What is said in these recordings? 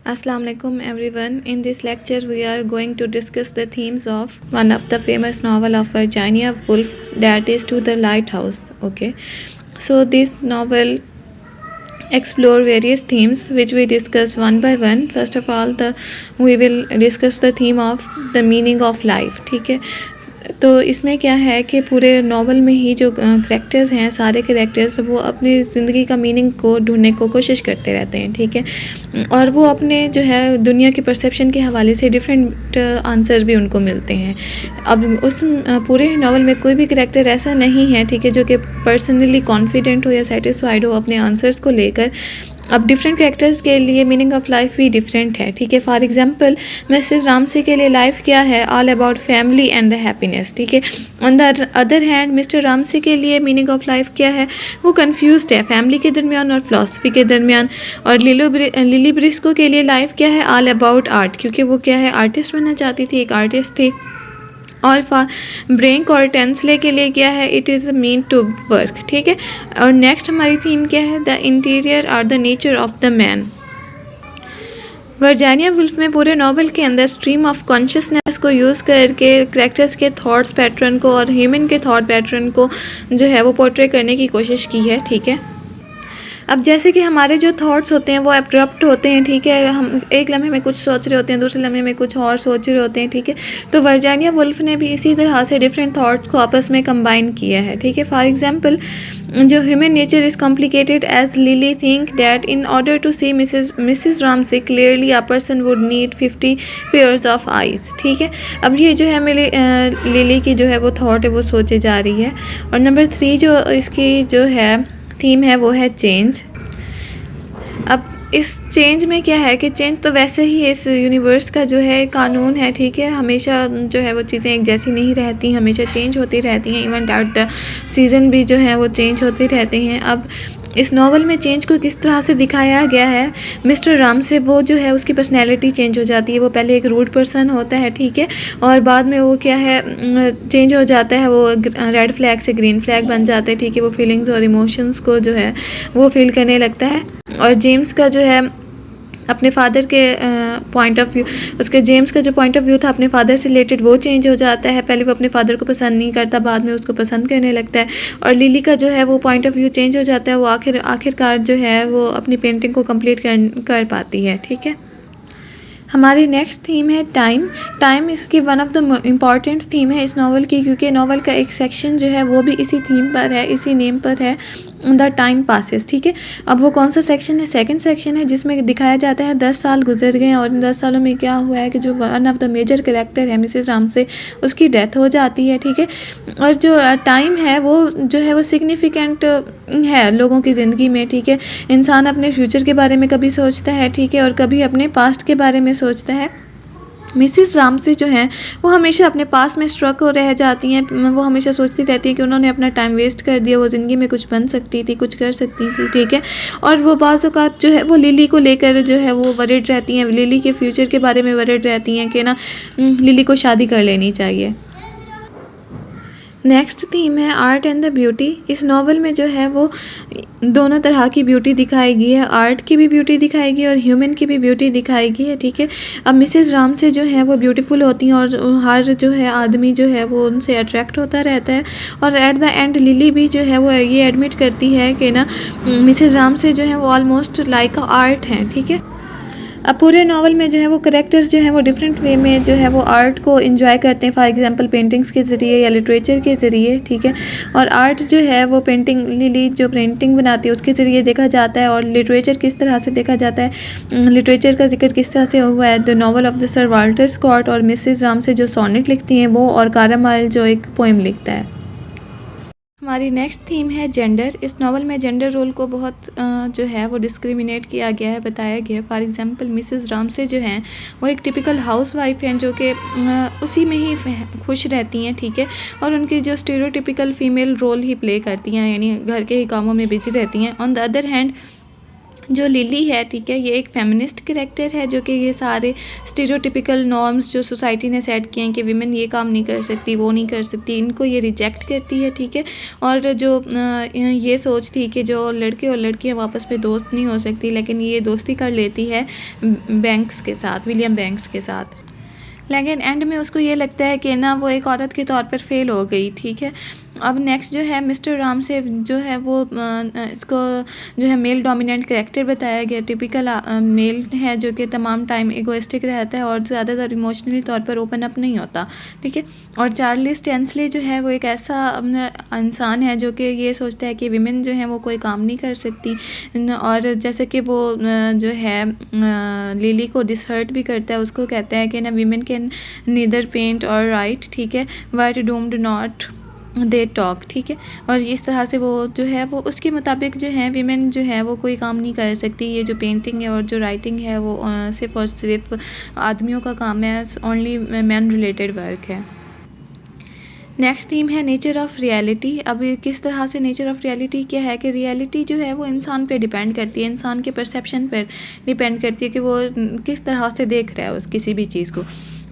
Assalamu alaikum everyone. In this lecture we are going to discuss the themes of one of the famous novel of Virginia Woolf, that is To the Lighthouse. Okay, so this novel explore various themes which we discuss one by one. First of all, we will discuss the theme of the meaning of life. ठीक है, तो इसमें क्या है कि पूरे novel में ही जो करैक्टर्स हैं, सारे करैक्टर्स वो अपनी ज़िंदगी का मीनिंग को ढूंढने को कोशिश करते रहते हैं। ठीक है, और वो अपने जो है दुनिया के परसेप्शन के हवाले से डिफरेंट आंसर भी उनको मिलते हैं। अब उस पूरे नावल में कोई भी करैक्टर ऐसा नहीं है, ठीक है, जो कि पर्सनली कॉन्फिडेंट हो या सेटिस्फाइड हो अपने आंसर्स को लेकर। अब डिफरेंट कैरेक्टर्स के लिए मीनिंग ऑफ लाइफ भी डिफरेंट है। ठीक है, फॉर एग्जांपल मिसेस रामसे के लिए लाइफ क्या है, all about family and the happiness. ठीक है, on the other hand mister Ramsay के लिए मीनिंग ऑफ लाइफ क्या है, वो कंफ्यूज्ड है फैमिली के दरमियान और फिलॉसफी के दरमियान। और लिली ब्रिस्को के लिए लाइफ क्या है, ऑल अबाउट आर्ट, क्योंकि वो क्या है आर्टिस्ट बनना चाहती थी, एक आर्टिस्ट थी। और ब्रेंक और टेंसले के लिए क्या है, it is mean to work. ठीक है, और नेक्स्ट हमारी थीम क्या है, द इंटीरियर और the nature of the man. Virginia Woolf में पूरे नावल के अंदर स्ट्रीम ऑफ कॉन्शियसनेस को यूज़ करके करैक्टर्स के थॉट्स पैटर्न को और ह्यूमन के थॉट पैटर्न को जो है वो पोर्ट्रे करने की कोशिश की है। ठीक है, अब जैसे कि हमारे जो थॉट्स होते हैं वो एब्रप्ट होते हैं। ठीक है, हम एक लम्हे में कुछ सोच रहे होते हैं, दूसरे लम्हे में कुछ और सोच रहे होते हैं। ठीक है, तो वर्जीनिया वुल्फ ने भी इसी तरह से डिफरेंट थॉट्स को आपस में कंबाइन किया है। ठीक है, फॉर एग्जांपल जो human nature is complicated as Lily think that in order to see Mrs Ramsay clearly a person would need 50 pairs of eyes. ठीक है, अब ये जो है मेरी लिली की जो है वो थॉट है वो सोचे जा रही है। और नंबर 3 जो इसकी जो है थीम है वो है चेंज। अब इस चेंज में क्या है कि चेंज तो वैसे ही इस यूनिवर्स का जो है कानून है। ठीक है, हमेशा जो है वो चीज़ें एक जैसी नहीं रहती, हमेशा चेंज होती रहती हैं। इवन एट द सीज़न भी जो है वो चेंज होते रहते हैं। अब इस नावल में चेंज को किस तरह से दिखाया गया है, मिस्टर राम से वो जो है उसकी पर्सनैलिटी चेंज हो जाती है। वो पहले एक रूड पर्सन होता है, ठीक है, और बाद में वो क्या है चेंज हो जाता है, वो रेड फ्लैग से ग्रीन फ्लैग बन जाता है। ठीक है, वो फीलिंग्स और इमोशंस को जो है वो फील करने लगता है। और जेम्स का जो है अपने फादर के पॉइंट ऑफ व्यू, उसके जेम्स का जो पॉइंट ऑफ व्यू था अपने फादर से रिलेटेड, वो चेंज हो जाता है। पहले वो अपने फादर को पसंद नहीं करता, बाद में उसको पसंद करने लगता है। और लिली का जो है वो पॉइंट ऑफ व्यू चेंज हो जाता है, वो आखिरकार जो है वो अपनी पेंटिंग को कंप्लीट कर पाती है। ठीक है, हमारी नेक्स्ट थीम है टाइम। टाइम इसकी one of the important theme है इस नावल की, क्योंकि नावल का एक सेक्शन जो है वो भी इसी थीम पर है, इसी नेम पर है, द टाइम पासेस। ठीक है, अब वो कौन सा सेक्शन है, सेकंड सेक्शन है, जिसमें दिखाया जाता है 10 साल गुजर गए और इन 10 सालों में क्या हुआ है कि जो one of the major character है मिसेस रामसे, उसकी डेथ हो जाती है। ठीक है, और जो टाइम है वो जो है वो सिग्निफिकेंट है लोगों की ज़िंदगी में। ठीक है, इंसान अपने फ्यूचर के बारे में कभी सोचता है, ठीक है, और कभी अपने पास्ट के बारे में सोचता है। मिसेस रामसे जो हैं वो हमेशा अपने पास में स्ट्रक हो रह जाती हैं। वो हमेशा सोचती रहती हैं कि उन्होंने अपना टाइम वेस्ट कर दिया, वो ज़िंदगी में कुछ बन सकती थी, कुछ कर सकती थी। ठीक है, और वो बाज़ औक़ात जो है वो लिली को लेकर जो है वो वरिड रहती हैं, लिली के फ्यूचर के बारे में वरिड रहती हैं कि ना लिली को शादी कर लेनी चाहिए। नेक्स्ट थीम है आर्ट एंड द ब्यूटी। इस नावल में जो है वो दोनों तरह की ब्यूटी दिखाई गई है, आर्ट की भी ब्यूटी दिखाई गई और ह्यूमन की भी ब्यूटी दिखाई गई है। ठीक है, अब मिसेस राम से जो है वो ब्यूटीफुल होती हैं और हर जो है आदमी जो है वो उनसे अट्रैक्ट होता रहता है। और एट द एंड लिली भी जो है वो ये एडमिट करती है कि ना मिसेस राम से जो है वो ऑलमोस्ट लाइक आर्ट हैं। ठीक है, अब पूरे नावल में जो है वो करेक्टर्स जो हैं वो डिफरेंट वे में जो है वो आर्ट को एंजॉय करते हैं, फॉर एग्जांपल पेंटिंग्स के ज़रिए या लिटरेचर के ज़रिए। ठीक है, और आर्ट जो है वो पेंटिंग, लिली जो पेंटिंग बनाती है उसके ज़रिए देखा जाता है। और लिटरेचर किस तरह से देखा जाता है, लिटरेचर का जिक्र किस तरह से हुआ है, the novel of the sir Walter Scott और मिसेस राम से जो सोनेट लिखती हैं वो, और कारमाइल जो एक पोएम लिखता है। हमारी नेक्स्ट थीम है जेंडर। इस नावल में जेंडर रोल को बहुत जो है वो डिस्क्रिमिनेट किया गया है, बताया गया है। फॉर एग्जांपल मिसेस रामसे जो हैं वो एक टिपिकल हाउसवाइफ हैं जो कि उसी में ही खुश रहती हैं। ठीक है, और उनकी जो स्टीरियोटिपिकल फीमेल रोल ही प्ले करती हैं, यानी घर के ही कामों में बिजी रहती हैं। ऑन द अदर हैंड जो लिली है, ठीक है, ये एक फेमिनिस्ट कैरेक्टर है जो कि ये सारे स्टीरियोटिपिकल नॉर्म्स जो सोसाइटी ने सेट किए हैं कि विमेन ये काम नहीं कर सकती, वो नहीं कर सकती, इनको ये रिजेक्ट करती है, ठीक है। और जो ये सोचती कि जो लड़के और लड़कियां आपस में दोस्त नहीं हो सकती, लेकिन ये दोस्ती कर लेती है बैंक्स के साथ, विलियम बैंक्स के साथ। लेकिन एंड में उसको ये लगता है कि ना वो एक औरत के तौर पर फेल हो गई, ठीक है। अब नेक्स्ट जो है मिस्टर राम से जो है वो इसको जो है मेल डोमिनेंट कैरेक्टर बताया गया। टिपिकल मेल है जो कि तमाम टाइम इगोइस्टिक रहता है और ज़्यादातर इमोशनली तौर पर ओपन अप नहीं होता, ठीक है। और चार्ल्स टेंसले जो है वो एक ऐसा इंसान है जो कि ये सोचता है कि विमेन जो है वो कोई काम नहीं कर सकती, और जैसे कि वो जो है लिली को डिसहर्ट भी करता है, उसको कहता है कि ना विमेन कैन नीदर पेंट और राइट, ठीक है, but doomed not they talk, ठीक है। और इस तरह से वो जो है वो उसके मुताबिक जो है विमेन जो है वो कोई काम नहीं कर सकती, ये जो पेंटिंग है और जो राइटिंग है वो सिर्फ़ और सिर्फ आदमियों का काम है, ओनली मैन रिलेटेड वर्क है। नेक्स्ट थीम है नेचर ऑफ़ रियलिटी। अब किस तरह से नेचर ऑफ़ रियलिटी क्या है कि रियलिटी जो है वो इंसान पे डिपेंड करती है, इंसान के परसेप्शन पर डिपेंड करती है कि वो किस तरह से देख रहा है उस किसी भी चीज़ को।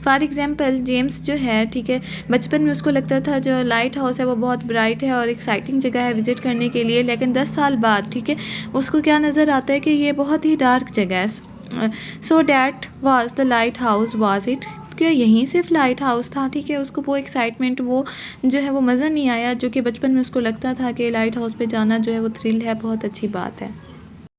फॉर एग्ज़ाम्पल जेम्स जो है, ठीक है, बचपन में उसको लगता था जो लाइट हाउस है वो बहुत ब्राइट है और एक्साइटिंग जगह है विज़िट करने के लिए, लेकिन 10 साल बाद, ठीक है, उसको क्या नज़र आता है कि ये बहुत ही डार्क जगह है। So that was the light house was it, क्या यहीं सिर्फ लाइट हाउस था, ठीक है। उसको वो एक्साइटमेंट, वो जो है वो मज़ा नहीं आया जो कि बचपन में उसको लगता था कि लाइट हाउस पे जाना जो है वो थ्रिल है, बहुत अच्छी बात है।